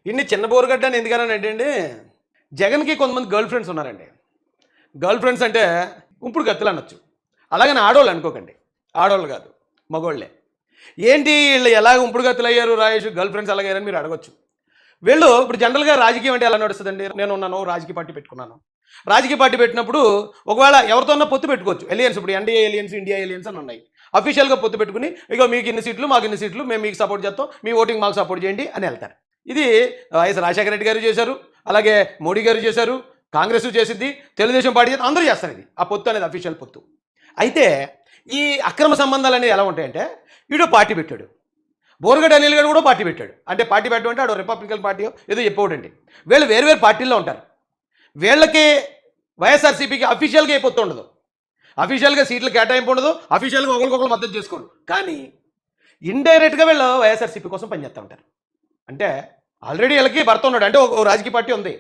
ఇన్ని చిన్న బోరుగడ్డ అని ఎందుకనంటే అండి, జగన్కి కొంతమంది గర్ల్ ఫ్రెండ్స్ ఉన్నారండి. గర్ల్ ఫ్రెండ్స్ అంటే ఉంపుడు గత్తులు అనొచ్చు. అలాగని ఆడవాళ్ళు అనుకోకండి, ఆడవాళ్ళు కాదు, మగోళ్ళే. ఏంటి వీళ్ళు ఎలాగ ఉంపుడు గత్తులు అయ్యారు రాయేష్, గర్ల్ ఫ్రెండ్స్ ఎలాగయ్యారని మీరు అడగొచ్చు. వీళ్ళు ఇప్పుడు జనరల్గా రాజకీయం అంటే ఎలా నడుస్తుందండి? నేను ఉన్నాను, రాజకీయ పార్టీ పెట్టుకున్నాను. రాజకీయ పార్టీ పెట్టినప్పుడు ఒకవేళ ఎవరితోన్నా పొత్తు పెట్టుకోవచ్చు. ఎలియన్స్, ఇప్పుడు ఎన్డీఏ ఎలియన్స్, ఇండియా ఎలియన్స్ అని ఉన్నాయి. అఫీషియల్గా పొత్తు పెట్టుకుని ఇగో మీకు ఇన్ని సీట్లు, మాకు ఇన్ని సీట్లు, మేము మీకు సపోర్ట్ చేస్తాం, మీ ఓటింగ్ మాకు సపోర్ట్ చేయండి అని వెళ్తారు. ఇది వైఎస్ రాజశేఖర రెడ్డి గారు చేశారు, అలాగే మోడీ గారు చేశారు, కాంగ్రెస్ చేసింది, తెలుగుదేశం పార్టీ అందరూ చేస్తారు. ఇది ఆ పొత్తు అనేది అఫీషియల్ పొత్తు. అయితే ఈ అక్రమ సంబంధాలు అనేవి ఎలా ఉంటాయంటే, వీడు పార్టీ పెట్టాడు, బోరుగడ్డ అనిల్ గారు కూడా పార్టీ పెట్టాడు. అంటే పార్టీ పెట్టడం అంటే ఆడు రిపబ్లికన్ పార్టీ ఏదో చెప్పవడండి. వీళ్ళు వేరు వేరు పార్టీల్లో ఉంటారు. వీళ్ళకి వైఎస్ఆర్సీపీకి అఫీషియల్గా ఏ పొత్తు ఉండదు, అఫీషియల్గా సీట్లు కేటాయింపు ఉండదు, అఫీషియల్గా ఒకరికొకరు మద్దతు చేసుకోరు. కానీ ఇండైరెక్ట్గా వీళ్ళు వైఎస్ఆర్సీపీ కోసం పనిచేస్తూ ఉంటారు. అంటే ఆల్రెడీ వీళ్ళకి భర్త ఉన్నాడు, అంటే ఒక రాజకీయ పార్టీ ఉంది.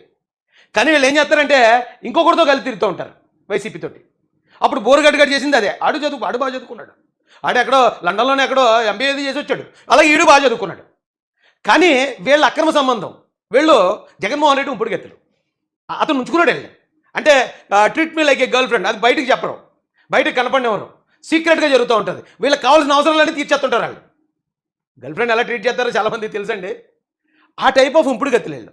కానీ వీళ్ళు ఏం చేస్తారంటే ఇంకొకరితో కలిసి తిరుగుతూ ఉంటారు వైసీపీతోటి. అప్పుడు బోరుగడ్డ గారు చేసింది అదే. ఆడు బాగా చదువుకున్నాడు, ఆడు ఎక్కడో లండన్లోనే ఎక్కడో ఎంబీఏ చేసి వచ్చాడు, అలాగే ఈడు బాగా చదువుకున్నాడు. కానీ వీళ్ళ అక్రమ సంబంధం, వీళ్ళు జగన్మోహన్ రెడ్డి ఉంపుడు గెత్తులు. అతను ఉంచుకున్నాడు వెళ్ళి. అంటే ట్రీట్ మీ లైక్ ఏ గర్ల్ ఫ్రెండ్, అది బయటికి చెప్పరు, బయటకు కనపడినవారు, సీక్రెట్గా జరుగుతూ ఉంటుంది. వీళ్ళకి కావాల్సిన అవసరాలన్నీ తీర్చేస్తుంటారు. వాళ్ళు గర్ల్ ఫ్రెండ్ ఎలా ట్రీట్ చేస్తారో చాలామంది తెలుసండి. ఆ టైప్ ఆఫ్ ఉంపుడు గెత్తులు వీళ్ళు.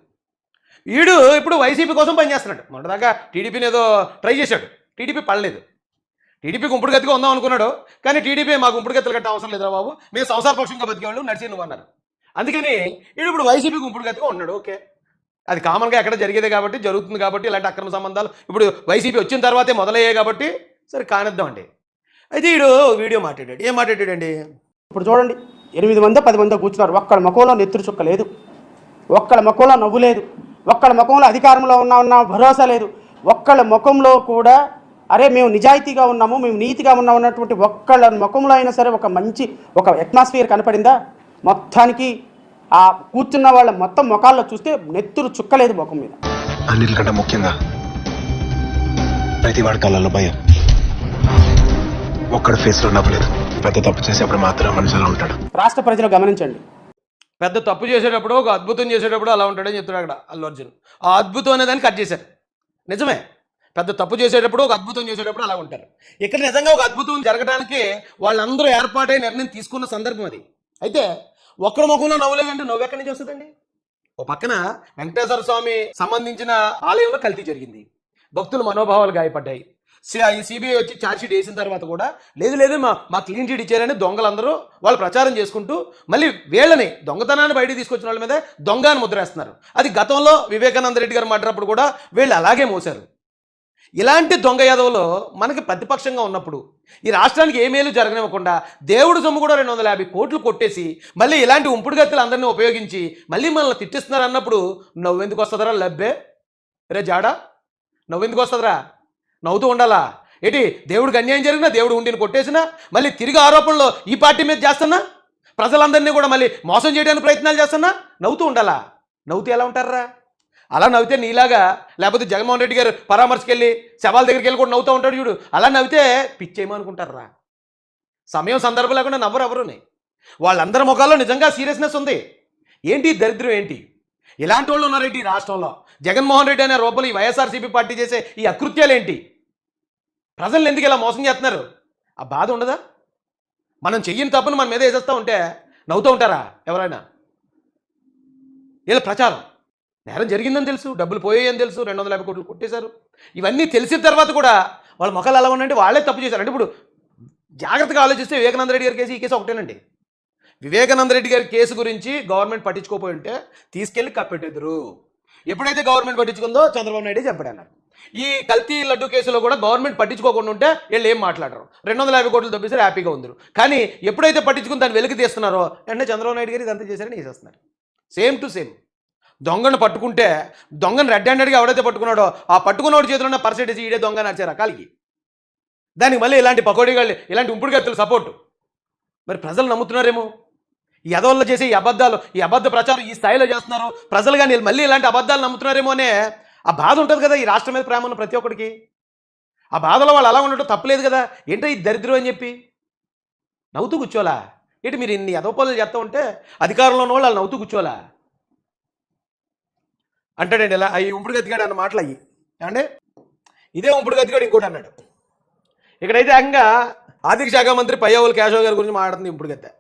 వీడు ఇప్పుడు వైసీపీ కోసం పనిచేస్తున్నాడు. మొన్నదాకా టీడీపీని ఏదో ట్రై చేశాడు, టీడీపీ పడలేదు. టీడీపీకి ఉంపుడు గతిగా ఉందాం అనుకున్నాడు. కానీ టీడీపీ మాకు ఉంపుడు గతులు కట్ట అవసరం లేదురా బాబు, మేము సంసార పక్షంగా బతికేవాళ్ళు, నడిచి నువ్వు అన్నారు. అందుకని వీడు ఇప్పుడు వైసీపీకి ఉంపుడు గతిగా ఉన్నాడు. ఓకే, అది కామన్గా ఎక్కడ జరిగేదే కాబట్టి, జరుగుతుంది కాబట్టి. ఇలాంటి అక్రమ సంబంధాలు ఇప్పుడు వైసీపీ వచ్చిన తర్వాతే మొదలయ్యాయి కాబట్టి సరే కానిద్దామండి. అయితే వీడు వీడియో మాట్లాడాడు. ఏం మాట్లాడాడండి? ఇప్పుడు చూడండి, 8 మందో 10 మందో కూర్చున్నారు. ఒక్కళ్ళ ముఖంలో నెత్తురు చుక్క లేదు, ఒక్కళ్ళ ముఖంలో నవ్వు లేదు, ఒక్కళ్ళ ముఖంలో అధికారంలో ఉన్న భరోసా లేదు, ఒక్కళ్ళ ముఖంలో కూడా అరే మేము నిజాయితీగా ఉన్నాము, మేము నీతిగా ఉన్నాము అన్నటువంటి ఒక్కళ్ళ ముఖంలో అయినా సరే ఒక మంచి ఒక అట్మాస్ఫియర్ కనపడిందా? మొత్తానికి ఆ కూర్చున్న వాళ్ళ మొత్తం ముఖాల్లో చూస్తే నెత్తురు చుక్కలేదు ముఖం మీద. అన్నిటికంటే ముఖ్యంగా ప్రతి వాడి కళ్ళల్లో భయం, ఒక్కడ ఫేస్లో నవ్వలేదు. పెద్ద తప్పు చేసేప్పుడు మాత్రం మనిషిలో ఉంటాడు. రాష్ట్ర ప్రజలు గమనించండి, పెద్ద తప్పు చేసేటప్పుడు, ఒక అద్భుతం చేసేటప్పుడు అలా ఉంటాడని చెప్తాడు అక్కడ అల్లు అర్జున్. ఆ అద్భుతం అనేదాన్ని కట్ చేశారు. నిజమే, పెద్ద తప్పు చేసేటప్పుడు, ఒక అద్భుతం చేసేటప్పుడు అలా ఉంటారు. ఇక్కడ నిజంగా ఒక అద్భుతం జరగడానికి వాళ్ళందరూ ఏర్పాటై నిర్ణయం తీసుకున్న సందర్భం అది. అయితే ఒక్కడి ముఖంలో నవ్వులేదంటే నవ్వు ఎక్కడి నుంచి వస్తుందండి? ఒక పక్కన వెంకటేశ్వర స్వామి సంబంధించిన ఆలయంలో కల్తీ జరిగింది, భక్తుల మనోభావాలు గాయపడ్డాయి. ఈ సిబిఐ వచ్చి ఛార్జ్షీట్ వేసిన తర్వాత కూడా లేదు మా క్లీన్ చీట్ ఇచ్చారని దొంగలందరూ వాళ్ళు ప్రచారం చేసుకుంటూ మళ్ళీ వీళ్ళని దొంగతనాన్ని బయటికి తీసుకొచ్చిన వాళ్ళ మీద దొంగ అని ముద్రేస్తున్నారు. అది గతంలో వివేకానంద రెడ్డి గారు మాట్లాడినప్పుడు కూడా వీళ్ళు అలాగే మోసారు. ఇలాంటి దొంగ యాదవులు మనకి ప్రతిపక్షంగా ఉన్నప్పుడు ఈ రాష్ట్రానికి ఏ మేలు జరగనివ్వకుండా దేవుడు సొమ్ము కూడా 250 కోట్లు కొట్టేసి మళ్ళీ ఇలాంటి ఉంపుడు గత్తులు అందరినీ ఉపయోగించి మళ్ళీ మనల్ని తిట్టిస్తున్నారు అన్నప్పుడు నవ్వెందుకు వస్తుందరా లబ్బే రే జాడా? నవ్వెందుకు వస్తుందిరా? నవ్వుతూ ఉండాలా ఏంటి? దేవుడికి అన్యాయం జరిగినా, దేవుడు ఉండిని కొట్టేసినా మళ్ళీ తిరిగి ఆరోపణలు ఈ పార్టీ మీద చేస్తున్నా, ప్రజలందరినీ కూడా మళ్ళీ మోసం చేయడానికి ప్రయత్నాలు చేస్తున్నా నవ్వుతూ ఉండాలా? నవ్వుతూ ఎలా ఉంటారా? అలా నవ్వితే నీలాగా, లేకపోతే జగన్మోహన్ రెడ్డి గారు పరామర్శకి వెళ్ళి శవాల దగ్గరికి వెళ్ళి కూడా నవ్వుతూ ఉంటాడు చూడు, అలా నవ్వితే పిచ్చేయమనుకుంటారా? సమయం సందర్భం లేకుండా నవ్వరు ఎవరుని. వాళ్ళందరి ముఖాల్లో నిజంగా సీరియస్నెస్ ఉంది. ఏంటి దరిద్రం ఏంటి? ఇలాంటి వాళ్ళు ఉన్నారేంటి ఈ రాష్ట్రంలో? జగన్మోహన్ రెడ్డి అనే రూపంలో ఈ వైఎస్ఆర్సీపీ పార్టీ చేసే ఈ అకృత్యాలు ఏంటి? ప్రజలను ఎందుకు ఇలా మోసం చేస్తున్నారు? ఆ బాధ ఉండదా? మనం చెయ్యని తప్పును మన మీద వేసేస్తూ ఉంటే నవ్వుతూ ఉంటారా ఎవరైనా? వీళ్ళ ప్రచారం నేరం జరిగిందని తెలుసు, డబ్బులు పోయాయని తెలుసు, 250 కోట్లు కొట్టేశారు. ఇవన్నీ తెలిసిన తర్వాత కూడా వాళ్ళ ముఖాలు ఎలా ఉన్నాయంటే వాళ్ళే తప్పు చేశారు. అంటే ఇప్పుడు జాగ్రత్తగా ఆలోచిస్తే వివేకానంద రెడ్డి గారి కేసు ఈ కేసు ఒకటేనండి. వివేకానంద రెడ్డి గారి కేసు గురించి గవర్నమెంట్ పట్టించుకోపోయి ఉంటే తీసుకెళ్ళి కప్పెట్టేద్దరు. ఎప్పుడైతే గవర్నమెంట్ పట్టించుకుందో చంద్రబాబు నాయుడు చెప్పాడన్నారు. ఈ కల్తీ లడ్డు కేసులో కూడా గవర్నమెంట్ పట్టించుకోకుండా ఉంటే వీళ్ళు ఏం మాట్లాడరు, 250 కోట్లు దొబ్బేసారు, హ్యాపీగా ఉందరు. కానీ ఎప్పుడైతే పట్టించుకుని దాన్ని వెలికి తీస్తున్నారో వెంటనే చంద్రబాబు నాయుడు గారు ఇదంతా చేశారని వేసేస్తున్నారు. Same to same. దొంగను పట్టుకుంటే దొంగను రెడ్ హ్యాండెడ్గా ఎవడైతే పట్టుకున్నాడో ఆ పట్టుకున్నవాడి చేతిలో ఉన్న పర్సెంటేజ్ ఈడే దొంగ నడిచే రకాలకి, దానికి మళ్ళీ ఇలాంటి పకోడీగాళ్ళు, ఇలాంటి ఉంపుడు గత్తులు సపోర్టు. మరి ప్రజలు నమ్ముతున్నారేమో ఈ ఎదవల్లో చేసే ఈ అబద్ధాలు, ఈ అబద్ధ ప్రచారం ఈ స్థాయిలో చేస్తున్నారు. ప్రజలు కానీ మళ్ళీ ఇలాంటి అబద్ధాలు నమ్ముతున్నారేమో అనే ఆ బాధ ఉంటుంది కదా ఈ రాష్ట్రం మీద ప్రేమ ఉన్న ప్రతి ఒక్కడికి. ఆ బాధలో వాళ్ళు అలా ఉండటం తప్పలేదు కదా. ఏంటో ఈ దరిద్రం అని చెప్పి నవ్వుతూ కూర్చోలా ఏంటి? మీరు ఇన్ని ఎదవ పనులు చేస్తూ ఉంటే అధికారంలో ఉన్న వాళ్ళు నవ్వుతూ కూర్చోలా? అంటాడండి ఇలా అవి ఉంపుడు గతిగాడు అన్న మాటలు అయ్యి ఏమంటే ఇదే ఉంపుడు గతిగాడు ఇంకోటి అన్నాడు. ఇక్కడైతే ఏకంగా ఆర్థిక శాఖ మంత్రి పయ్యావుల కేశవ్ గారి గురించి మాట్లాడుతుంది ఇంపుడు గత్తె.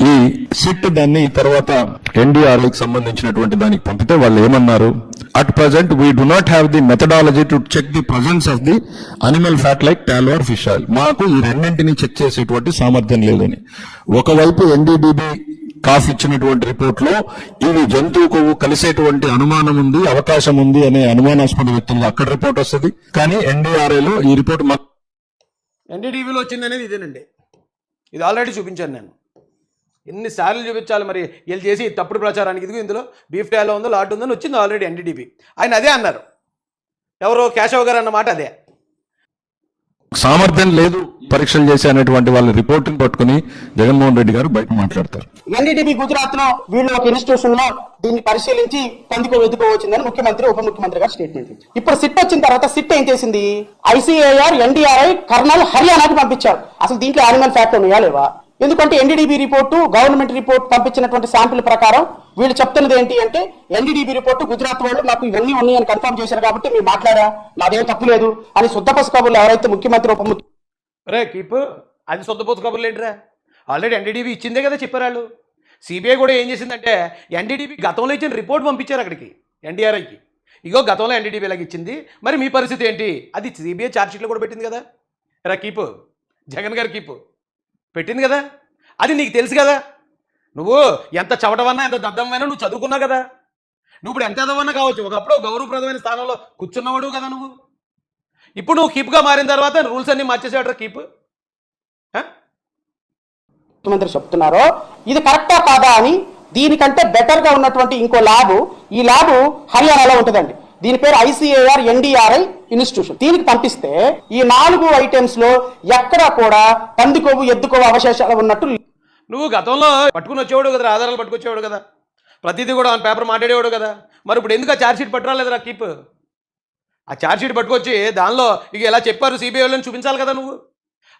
ఈ సిట్ దాన్ని తర్వాత ఎన్డీఆర్ఐకి సంబంధించినటువంటి దానికి పంపితే వాళ్ళు ఏమన్నారు, at present we do not have the methodology to check the presence of the animal fat like tallow or fish oil. మాకు ఈ రెండింటిని చెక్ చేసేటువంటి సామర్థ్యం లేదని. ఒకవైపు ఎన్డీడీబీ కాఫ్ ఇచ్చినటువంటి రిపోర్ట్ లో ఇవి జంతువు కొవ్వు కలిసేటువంటి అనుమానం ఉంది, అవకాశం ఉంది అనే అనుమానాస్పద వ్యక్తులు అక్కడ రిపోర్ట్ వస్తుంది. కానీ ఎన్డీఆర్ఐలో ఈ రిపోర్ట్ ఎన్డీటీవీలో వచ్చింది అనేది ఇదేనండి. ఇది ఆల్రెడీ చూపించాను నేను. ఎన్నిసార్లు చూపించాలి మరి వీళ్ళు చేసి తప్పుడు ప్రచారానికి. ఇదిగో ఇందులో బీఫ్ టాలో ఉందో లాట్ ఉందని వచ్చింది ఆల్రెడీ ఎన్డీటీవీ. ఆయన అదే అన్నారు, ఎవరో కేశవ్ గారు అన్నమాట అదే. సామర్థ్యం లేదు పరీక్షలు చేసే అనేటువంటి వాళ్ళ రిపోర్ట్ని పట్టుకుని జగన్మోహన్ రెడ్డి గారు బయట మాట్లాడతారు. ఎన్డీటీబీ గుజరాత్ లో వీళ్ళు ఒక ఇన్స్టిట్యూషన్ లో దీన్ని పరిశీలించి వెతుకోవచ్చిందని ముఖ్యమంత్రి ఉప ముఖ్యమంత్రి గారు స్టేట్మెంట్ ఇచ్చారు. ఇప్పుడు సిట్ వచ్చిన తర్వాత సిట్ ఏం చేసింది, ఐసీఏఆర్ ఎన్డీఆర్ఐ కర్నల్ హర్యానాకి పంపించారు. అసలు దీంట్లో యానిమల్ ఫ్యాక్ట్ ఉన్నాయా లేవా? ఎందుకంటే ఎన్డీడీబీ రిపోర్టు గవర్నమెంట్ రిపోర్ట్ పంపించినటువంటి శాంపిల్ ప్రకారం వీళ్ళు చెప్తున్నది ఏంటి అంటే ఎన్డీడీబీ రిపోర్టు గుజరాత్ వాళ్ళు నాకు ఇవన్నీ ఉన్నాయని కన్ఫర్మ్ చేశారు కాబట్టి మీరు మాట్లాడా, నాదేం తప్పు లేదు అని శుద్ధపసు కబుర్లు ఎవరైతే ముఖ్యమంత్రి ఉప ముఖ్యమంత్రి రే కీప్ అది సొంతపోతు కబుర్లు ఏంటిరా, ఆల్రెడీ ఎన్డీడీబీ ఇచ్చిందే కదా చెప్పారు వాళ్ళు. సిబిఐ కూడా ఏం చేసిందంటే ఎన్డీడీబీ గతంలో ఇచ్చిన రిపోర్ట్ పంపించారు అక్కడికి ఎన్డీఆర్ఐకి. ఇగో గతంలో ఎన్డీడీబీ ఇలాగ ఇచ్చింది, మరి మీ పరిస్థితి ఏంటి, అది సిబిఐ ఛార్జ్షీట్లో కూడా పెట్టింది కదా. రా కీపు, జగన్ గారు కీపు పెట్టింది కదా, అది నీకు తెలుసు కదా. నువ్వు ఎంత చవటవన్నా ఎంత దద్దమైనా నువ్వు చదువుకున్నావు కదా. నువ్వు ఇప్పుడు ఎంత ఎదవన్నా కావచ్చు, ఒకప్పుడు గౌరవప్రదమైన స్థానంలో కూర్చున్నవాడు కదా నువ్వు. ఇప్పుడు నువ్వు కీప్గా మారిన తర్వాత రూల్స్ అన్నీ మార్చేసాడు కీప్. ముఖ్యమంత్రి చెప్తున్నారో ఇది కరెక్టా కాదా అని దీనికంటే బెటర్ గా ఉన్నటువంటి ఇంకో ల్యాబ్, ఈ ల్యాబ్ హర్యానాలో ఉంటుందండి. దీని పేరు ఐసీఏఆర్ ఎన్డీఆర్ఐ ఇన్స్టిట్యూషన్. దీనికి పంపిస్తే ఈ 4 ఐటమ్స్ లో ఎక్కడా కూడా పంది కొవ్వు ఎద్దు కొవ్వు అవశేషాలు ఉన్నట్టు. నువ్వు గతంలో పట్టుకుని వచ్చేవాడు కదా, ఆధారాలు పట్టుకొచ్చేవాడు కదా, ప్రతిదీ కూడా ఆన్ పేపర్ మాట్లాడేవాడు కదా. మరి ఇప్పుడు ఎందుకు ఆ ఛార్జ్షీట్ పట్టురాలేదురా కీప్? ఆ ఛార్జ్షీట్ పట్టుకొచ్చి దానిలో ఇక ఎలా చెప్పారు సిబిఐ వాళ్ళని చూపించాలి కదా నువ్వు.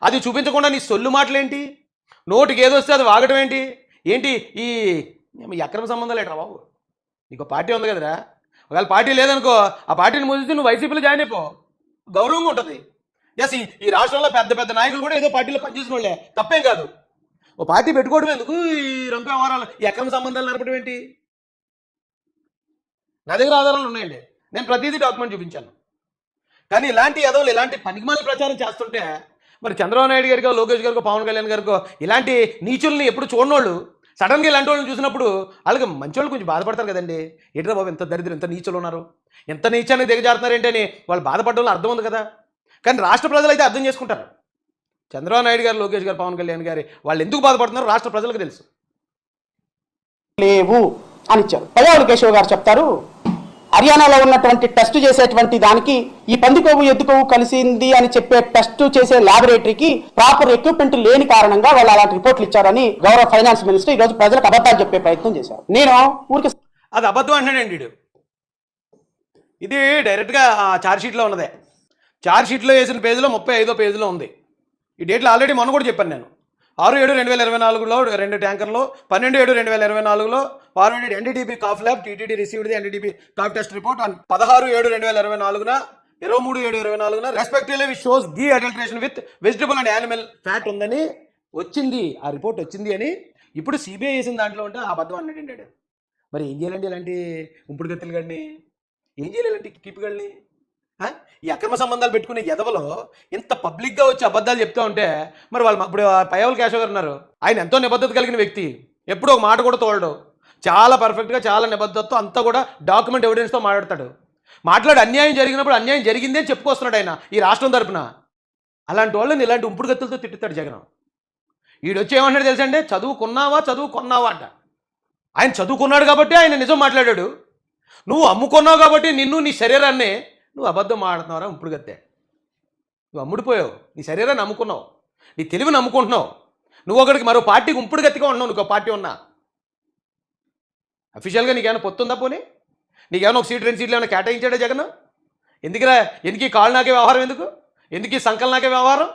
అది చూపించకుండా నీ సొల్లు మాటలేంటి, నోటికి ఏదొస్తే అది వాగటం ఏంటి ఏంటి ఈ అక్రమ సంబంధాలు ఏంట్రా బాబు. నీకు పార్టీ ఉంది కదరా, ఒకవేళ పార్టీ లేదనుకో ఆ పార్టీని ముగిస్తే నువ్వు వైసీపీలో జాయిన్ అయిపో, గౌరవంగా ఉంటుంది. ఎస్ ఈ రాష్ట్రంలో పెద్ద పెద్ద నాయకులు కూడా ఏదో పార్టీలో పనిచేసిన వాళ్ళే, తప్పేం కాదు. ఓ పార్టీ పెట్టుకోవడం ఎందుకు, ఈ రంగు వ్యవహారాలు ఈ అక్రమ సంబంధాలు నడపడం ఏంటి? నా దగ్గర ఆధారాలు ఉన్నాయండి, నేను ప్రతిదీ డాక్యుమెంట్ చూపించాను. కానీ ఇలాంటి ఎదవలు ఇలాంటి పనికిమాల ప్రచారం చేస్తుంటే మరి చంద్రబాబు నాయుడు గారికో లోకేష్ గారికో పవన్ కళ్యాణ్ గారికో ఇలాంటి నీచుల్ని ఎప్పుడు చూడనోళ్ళు సడన్గా ఇలాంటి వాళ్ళని చూసినప్పుడు వాళ్ళకి మంచి వాళ్ళు కొంచెం బాధపడతారు కదండి. ఏంట్రా బాబు ఎంత దరిద్రం, ఎంత నీచులు ఉన్నారు, ఎంత నీచానికి దిగజారుతున్నారేంటి అని వాళ్ళు బాధపడడం అర్థం ఉంది కదా. కానీ రాష్ట్ర ప్రజలు అయితే అర్థం చేసుకుంటారు. చంద్రబాబు నాయుడు గారు లోకేష్ గారు పవన్ కళ్యాణ్ గారి వాళ్ళు ఎందుకు బాధపడుతున్నారో రాష్ట్ర ప్రజలకు తెలుసు. లేవు అని ఇచ్చారు. పయ్యావుల కేశవ్ గారు చెప్తారు, హర్యానాలో ఉన్నటువంటి టెస్ట్ చేసేటువంటి దానికి ఈ పందికొవ్వు ఎద్దుకొవ్వు కలిసింది అని చెప్పే టెస్ట్ చేసే ల్యాబొరేటరీకి ప్రాపర్ ఎక్విప్మెంట్ లేని కారణంగా వాళ్ళు అలాంటి రిపోర్ట్లు ఇచ్చారని గౌరవ ఫైనాన్స్ మినిస్టర్ ఈరోజు ప్రజలకు అబద్ధాలు చెప్పే ప్రయత్నం చేశారు. నేను ఊరికి అది అబద్ధం అంటాడండి వీడు. ఇది డైరెక్ట్గా ఆ ఛార్జ్షీట్లో ఉన్నదే. ఛార్జ్షీట్లో వేసిన పేజీలో 35వ పేజీలో ఉంది. ఈ డేట్లో ఆల్రెడీ మొన్న కూడా చెప్పాను నేను. 6/7/2024లో 2 ట్యాంకర్లు, 12/7/2024లో forwarded NDDB calf lab TTD received the NDDB calf test report on 16/7/2024న 23/7/2024న respectively shows ghee adulteration with vegetable and animal fat ఉందని వచ్చింది, ఆ రిపోర్ట్ వచ్చింది అని ఇప్పుడు సిబిఐ వేసిన దాంట్లో ఉంటే అబద్ధం అన్నట్టు. మరి ఏం చేయాలండి ఇలాంటి ఉంపుడు గత్తులు గడిని, ఏం చేయాలి ఇలాంటి కీపుగల్ని? ఈ అక్రమ సంబంధాలు పెట్టుకునే ఎదవలో ఇంత పబ్లిక్గా వచ్చి అబద్ధాలు చెప్తూ ఉంటే మరి వాళ్ళు ఇప్పుడు పయ్యావుల కేశవ్ గారు ఉన్నారు, ఆయన ఎంతో నిబద్ధత కలిగిన వ్యక్తి, ఎప్పుడూ ఒక మాట కూడా తోలడు, చాలా పర్ఫెక్ట్గా చాలా నిబద్ధతతో అంతా కూడా డాక్యుమెంట్ ఎవిడెన్స్తో మాట్లాడతాడు. మాట్లాడి అన్యాయం జరిగినప్పుడు అన్యాయం జరిగింది అని చెప్పుకొస్తున్నాడు ఆయన ఈ రాష్ట్రం తరపున. అలాంటి వాళ్ళని ఇలాంటి ఉంపుడు గత్తులతో తిట్టుతాడు జగన్. వీడొచ్చి ఏమంటాడు తెలుసా అంటే, చదువుకున్నావా అంట. ఆయన చదువుకున్నాడు కాబట్టి ఆయన నిజం మాట్లాడాడు. నువ్వు అమ్ముకున్నావు కాబట్టి నిన్ను నీ శరీరాన్ని నువ్వు అబద్ధం మాట్లాడుతున్నావురా ఉంపుడు గత్తే. నువ్వు అమ్ముడిపోయావు, నీ శరీరాన్ని అమ్ముకున్నావు, నీ తెలివిని అమ్ముకుంటున్నావు. నువ్వు ఒకడికి మరో పార్టీకి ఉంపుడు గత్తిగా ఉన్నావు. నీకు పార్టీ ఉన్నా అఫీషియల్గా నీకేమైనా పొత్తుందా? పోనీ నీకేమైనా ఒక సీట్ 2 సీట్లు ఏమైనా కేటాయించాడా జగన్? ఎందుకురా, ఎందుకు ఈ కాళ్ళు నాకే వ్యవహారం, ఎందుకు ఈ సంకల్ నాకే వ్యవహారం?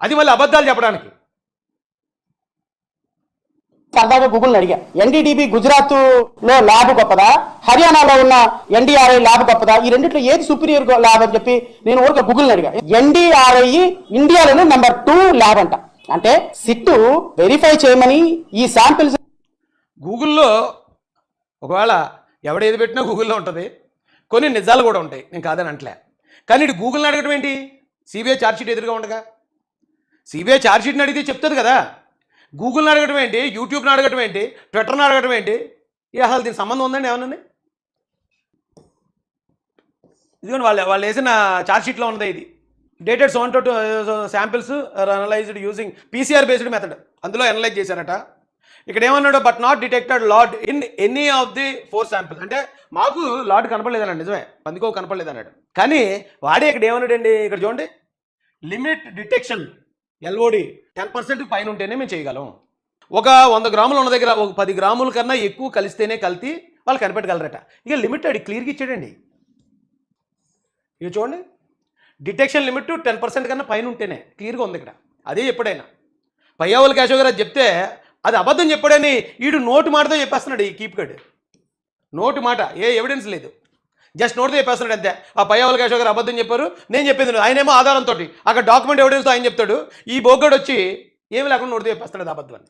అది మళ్ళీ అబద్ధాలు చెప్పడానికి. సరదాగా గూగుల్ని అడిగా, ఎన్డీడీబీ గుజరాత్ లో ల్యాబ్ గొప్పదా, హర్యానాలో ఉన్న ఎన్డీఆర్ఐ ల్యాబ్ గొప్పదా, ఈ రెండిట్లో ఏది సుపీరియర్ ల్యాబ్ అని చెప్పి నేను ఊరికే గూగుల్ని అడిగా. ఎన్డీఆర్ఐ ఇండియాలోనే నెంబర్ 2 ల్యాబ్ అంట. అంటే సిట్ వెరిఫై చేయమని ఈ శాంపిల్స్ గూగుల్లో ఒకవేళ ఎవడేది పెట్టినా గూగుల్లో ఉంటుంది, కొన్ని నిజాలు కూడా ఉంటాయి, నేను కాదని అంటలే. కానీ ఇటు గూగుల్ని అడగడం ఏంటి? సిబిఐ ఛార్జ్షీట్ ఎదురుగా ఉండగా సిబిఐ ఛార్జ్షీట్ని అడిగితే చెప్తుంది కదా. గూగుల్ని అడగడం ఏంటి, యూట్యూబ్ని అడగడం ఏంటి, ట్విట్టర్ని అడగడం ఏంటి? అసలు దీనికి సంబంధం ఉందండి ఏమన్నా? ఇదిగోండి వాళ్ళు వేసిన ఛార్జ్షీట్లో ఉంది. ఇది dated 72 samples analysed using PCR based method, అందులో అనలైజ్ చేశారట. ఇక్కడ ఏమన్నాడు, but not detected lord in any of the 4 samples. అంటే మాకు లార్డ్ కనపడలేదన్నాడు, నిజమే, పందికో కనపడలేదు అన్నాడు. కానీ వాడే ఇక్కడ ఏమన్నాడండి, ఇక్కడ చూడండి, లిమిట్ డిటెక్షన్ ఎల్ఓడి 10% పైన ఉంటేనే మేము చేయగలం. ఒక 100 గ్రాములు ఉన్న దగ్గర ఒక 10 గ్రాముల కన్నా ఎక్కువ కలిస్తేనే కల్తీ వాళ్ళు కనిపెట్టగలరట. ఇక లిమిట్ అది క్లియర్గా ఇచ్చాడండి. ఇక చూడండి, డిటెక్షన్ లిమిట్ 10% కన్నా పైన ఉంటేనే క్లియర్గా ఉంది ఇక్కడ. అదే ఎప్పుడైనా పయ్యావుల కేశవ్ గారు అది చెప్తే అది అబద్ధం చెప్పాడని వీడు నోటు మాటతో చెప్పేస్తున్నాడు. ఈ కీప్ గడ్ నోటు మాట, ఏ ఎవిడెన్స్ లేదు, జస్ట్ నోటుతో చెప్పేస్తున్నాడు అంతే. ఆ పయ్యావుల కేశవ్ గారు అబద్ధం చెప్పారు, నేను చెప్పింది ఆయనేమో ఆధారంతో అక్కడ డాక్యుమెంట్ ఎవిడెన్స్తో ఆయన చెప్తాడు. ఈ బోగ్గడు వచ్చి ఏమి లేకుండా నోటుతో చెప్పేస్తున్నాడు అది అబద్ధం అని.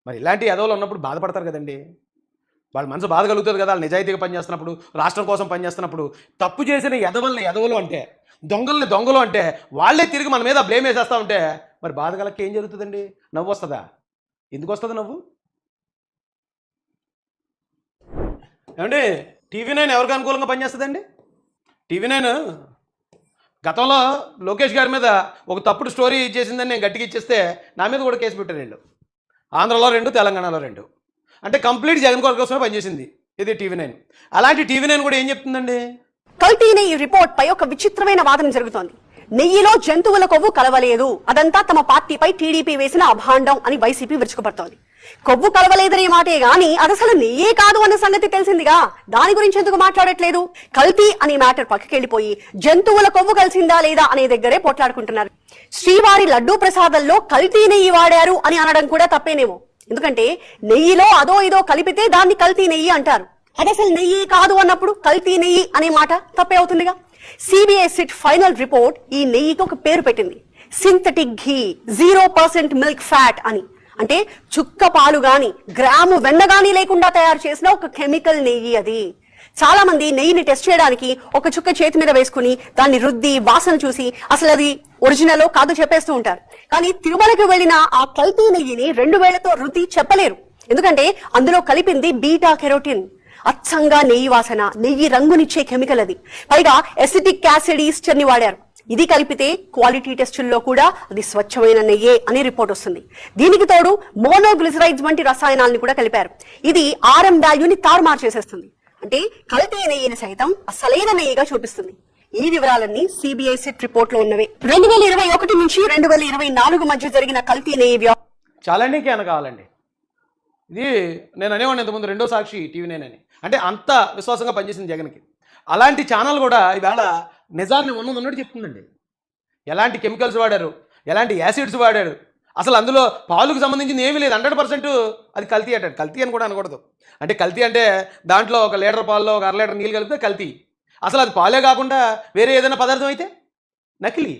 మరి ఇలాంటి ఎదవలు ఉన్నప్పుడు బాధపడతారు కదండి, వాళ్ళ మనసు బాధ కలుగుతుంది కదా. వాళ్ళు నిజాయితీగా పనిచేస్తున్నప్పుడు, రాష్ట్రం కోసం పనిచేస్తున్నప్పుడు తప్పు చేసిన ఎదవలు అంటే, దొంగలు అంటే వాళ్ళే తిరిగి మన మీద బ్లేమ్ వేసేస్తూ ఉంటే మరి బాధ కలకి ఏం జరుగుతుందండి? నవ్వు వస్తుందా? ఎందుకు వస్తుంది నవ్వు? ఏమండి, TV9 ఎవరికి అనుకూలంగా పనిచేస్తుందండి? TV9 గతంలో లోకేష్ గారి మీద ఒక తప్పుడు స్టోరీ ఇచ్చేసిందని నేను గట్టిగా ఇచ్చేస్తే నా మీద కూడా కేసు పెట్టారు వీళ్ళు. ఆంధ్రలో 2, తెలంగాణలో 2. అంటే కంప్లీట్ జగన్ కొరకు కోసమే పనిచేసింది ఇది TV9. అలాంటి TV9 కూడా ఏం చెప్తుందండి? కల్తీ నెయ్యి రిపోర్ట్ పై ఒక విచిత్రమైన వాదన జరుగుతోంది. నెయ్యిలో జంతువుల కొవ్వు కలవలేదు, అదంతా తమ పార్టీపై టీడీపీ వేసిన అభాండం అని వైసీపీ విరుచుకుపడుతోంది. కొవ్వు కలవలేదనే మాటే గాని అది అసలు నెయ్యే కాదు అన్న సంగతి తెలిసిందిగా, దాని గురించి ఎందుకు మాట్లాడట్లేదు? కల్తీ అనే మ్యాటర్ పక్కకెళ్లిపోయి జంతువుల కొవ్వు కలిసిందా లేదా అనే దగ్గరే పోట్లాడుకుంటున్నారు. శ్రీవారి లడ్డూ ప్రసాదంలో కల్తీ నెయ్యి వాడారు అని అనడం కూడా తప్పేనేమో. ఎందుకంటే నెయ్యిలో అదో ఇదో కలిపితే దాన్ని కల్తీ నెయ్యి అంటారు. అది అసలు నెయ్యి కాదు అన్నప్పుడు కల్తీ నెయ్యి అనే మాట తప్పే అవుతుందిగా. సిబిఐ సిట్ ఫైనల్ రిపోర్ట్ ఈ నెయ్యికి ఒక పేరు పెట్టింది, సింథటిక్ ఘీ 0% మిల్క్ ఫ్యాట్ అని. అంటే చుక్క పాలు గాని గ్రాము వెన్న గాని లేకుండా తయారు చేసిన ఒక కెమికల్ నెయ్యి అది. చాలా మంది నెయ్యిని టెస్ట్ చేయడానికి ఒక చుక్క చేతి మీద వేసుకుని దాన్ని రుద్ది వాసన చూసి అసలు అది ఒరిజినల్ కాదు చెప్పేస్తూ ఉంటారు. కానీ తిరుమలకి వెళ్ళిన ఆ కల్తీ నెయ్యిని 2 వేళ్లతో రుద్ది చెప్పలేరు. ఎందుకంటే అందులో కలిపింది బీటా కెరోటిన్. అచ్చంగా నెయ్యి వాసన, నెయ్యి రంగునిచ్చే కెమికల్ అది. పైగా ఎసిటిక్ యాసిడ్ ఈస్టర్ ని వాడారు. ఇది కలిపితే క్వాలిటీ టెస్టుల్లో కూడా అది స్వచ్ఛమైన నెయ్యే అనే రిపోర్ట్ వస్తుంది. దీనికి తోడు మోనోగ్లిసరైడ్స్ వంటి రసాయనాలను కూడా కలిపారు. ఇది RM వాల్యూని తారుమారు చేసేస్తుంది. అంటే కల్తీ నెయ్యిని సైతం అసలైన నెయ్యిగా చూపిస్తుంది. ఈ వివరాలన్నీ సిబిఐ సిట్ రిపోర్ట్ లో ఉన్నవే. 2021 నుంచి 2024 మధ్య జరిగిన కల్తీ నెయ్యి చాలండి, ఇంకేమైనా కావాలండి? ఇది నేను అనేవాడిని ఇంతకుముందు, 2వ సాక్షి TV9 అని. అంటే అంత విశ్వాసంగా పనిచేసింది జగన్కి. అలాంటి ఛానల్ కూడా ఈవేళ నిజాన్ని ఉన్నట్టు చెప్తుందండి. ఎలాంటి కెమికల్స్ వాడారు, ఎలాంటి యాసిడ్స్ వాడారు, అసలు అందులో పాలుకు సంబంధించింది ఏమీ లేదు. 100% అది కల్తీ అంటాడు. కల్తీ అని కూడా అనకూడదు. అంటే కల్తీ అంటే దాంట్లో 1 లీటర్ పాల్లో 1 అర లీటర్ నీళ్ళు కలిపితే కల్తీ. అసలు అది పాలే కాకుండా వేరే ఏదైనా పదార్థం అయితే నకిలీ,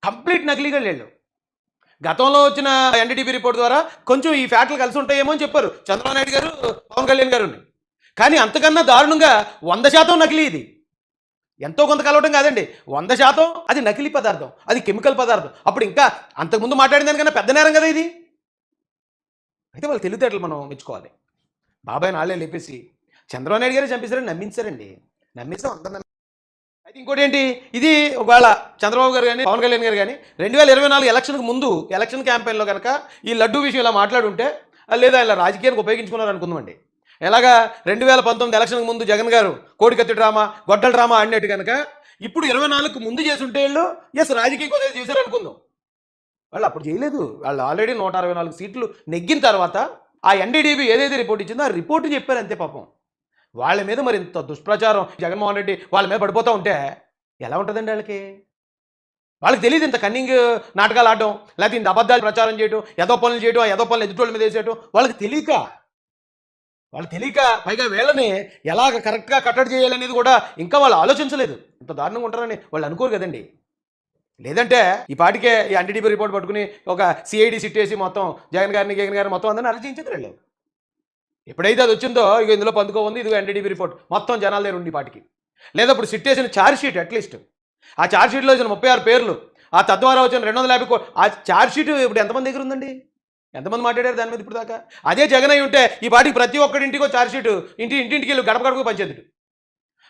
కంప్లీట్ నకిలీగా లేళ్ళు. గతంలో వచ్చిన ఎన్డీటీవీ రిపోర్ట్ ద్వారా కొంచెం ఈ ఫ్యాక్ట్లు కలిసి ఉంటాయేమో అని చెప్పారు చంద్రబాబు నాయుడు గారు, పవన్ కళ్యాణ్ గారు. కానీ అంతకన్నా దారుణంగా 100% నకిలీ. ఇది ఎంతో కొంత కలవటం కాదండి, 100% అది నకిలీ పదార్థం, అది కెమికల్ పదార్థం. అప్పుడు ఇంకా అంతకుముందు మాట్లాడిన దానికన్నా పెద్ద నేరం కదా ఇది. అయితే వాళ్ళు తెలివితేటలు మనం మెచ్చుకోవాలి. బాబాయ్ నాళ్ళే లేపేసి చంద్రబాబు నాయుడు గారే చంపేశారని నమ్మించారండి. నమ్మిస్తాం అందరం. అయితే ఇంకోటి ఏంటి, ఇది ఒకవేళ చంద్రబాబు గారు కానీ పవన్ కళ్యాణ్ గారు కానీ 2024 ఎలక్షన్కి ముందు ఎలక్షన్ క్యాంపెయిన్లో కనుక ఈ లడ్డూ విషయం ఇలా మాట్లాడుంటే, లేదా ఇలా రాజకీయానికి ఉపయోగించుకున్నారు అనుకుందామండి. ఎలాగా 2019 ఎలక్షన్కి ముందు జగన్ గారు కోడికత్తి డ్రామా, గొడ్డల డ్రామా ఆడినట్టు కనుక ఇప్పుడు 24కు ముందు చేసి ఉంటే వీళ్ళు రాజకీయ కోసం చేశారు అనుకుందాం. వాళ్ళు అప్పుడు చేయలేదు. వాళ్ళు ఆల్రెడీ 164 సీట్లు నెగ్గిన తర్వాత ఆ ఎన్డీడీబీ ఏదైతే రిపోర్ట్ ఇచ్చిందో ఆ రిపోర్టు చెప్పారు అంతే. పాపం వాళ్ళ మీద మరి ఇంత దుష్ప్రచారం జగన్మోహన్ రెడ్డి వాళ్ళ మీద పడిపోతూ ఉంటే ఎలా ఉంటుందండి వాళ్ళకి? వాళ్ళకి తెలియదు ఇంత కన్నింగ్ నాటకాలు ఆడడం, లేకపోతే ఇంత అబద్ధాలు ప్రచారం చేయడం, ఏదో పనులు చేయడం, ఏదో పనులు ఎదుటోళ్ళ మీద వేసేయడం, వాళ్ళకి తెలియక పైగా వీళ్ళని ఎలాగ కరెక్ట్గా కట్టడి చేయాలనేది కూడా ఇంకా వాళ్ళు ఆలోచించలేదు. ఇంత దారుణంగా ఉంటారని వాళ్ళు అనుకోరు కదండి. లేదంటే ఈ పాటికే ఈ ఎన్డీటీవీ రిపోర్ట్ పట్టుకుని ఒక సిఐడి సిట్ వేసి మొత్తం జగన్ గారిని మొత్తం అందరిని అరెస్ట్ చేయించారు వాళ్ళు. ఎప్పుడైతే అది వచ్చిందో ఇక ఇందులో పందుకో ఉంది, ఇది ఎన్డీటీవీ రిపోర్ట్ మొత్తం జనాల దగ్గర ఉంది పాటికి. లేదా ఇప్పుడు సిట్ వేసిన ఛార్జ్ షీట్ అట్లీస్ట్ ఆ ఛార్జ్ షీట్లో వచ్చిన 36 పేర్లు, ఆ తద్వారా వచ్చిన 250 ఆ ఛార్జ్ షీట్ ఇప్పుడు ఎంతమంది దగ్గర ఉందండి? ఎంతమంది మాట్లాడారు దాని మీద ఇప్పుడు దాకా? అదే జగన్ అయి ఉంటే ఈ పాటికి ప్రతి ఒక్కడింటికో ఛార్జ్ షీట్ ఇంటింటికి వెళ్ళి గడపకు పంచేది.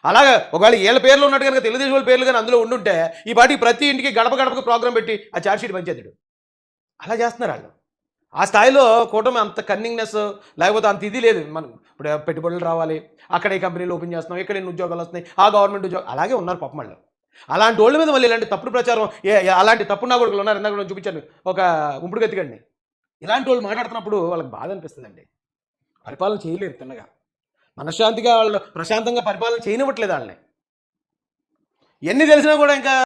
అలాగే ఒకవేళ వీళ్ళ పేర్లు ఉన్నట్టు కనుక తెలుగుదేశం వాళ్ళ పేర్లు కానీ అందులో ఉండుంటే ఈ పాటికి ప్రతి ఇంటికి గడపకు ప్రోగ్రాం పెట్టి ఆ ఛార్జ్ షీట్ పంచేది. అలా చేస్తున్నారు వాళ్ళు. ఆ స్థాయిలో కూటమి అంత కన్నింగ్నెస్ లేకపోతే అంత ఇది లేదు. మనం ఇప్పుడు పెట్టుబడులు రావాలి, అక్కడ ఈ కంపెనీలు ఓపెన్ చేస్తున్నాం, ఇక్కడ ఎన్ని ఉద్యోగాలు వస్తున్నాయి, ఆ గవర్నమెంట్ ఉద్యోగం అలాగే ఉన్నారు పాపం వాళ్ళు. అలాంటి వాళ్ళ మీద మళ్ళీ ఇలాంటి తప్పుడు ప్రచారం, అలాంటి తప్పుడు నా కొడుకులు ఉన్నారు. ఇందాక నేను చూపించాను ఒక ఉంపుడు గతికండి. ఇలాంటి వాళ్ళు మాట్లాడుతున్నప్పుడు వాళ్ళకి బాధ అనిపిస్తుందండి. పరిపాలన చేయలేరు తిన్నగా, మనశ్శాంతిగా వాళ్ళు ప్రశాంతంగా పరిపాలన చేయనివ్వట్లేదు వాళ్ళని. ఎన్ని తెలిసినా కూడా ఇంకా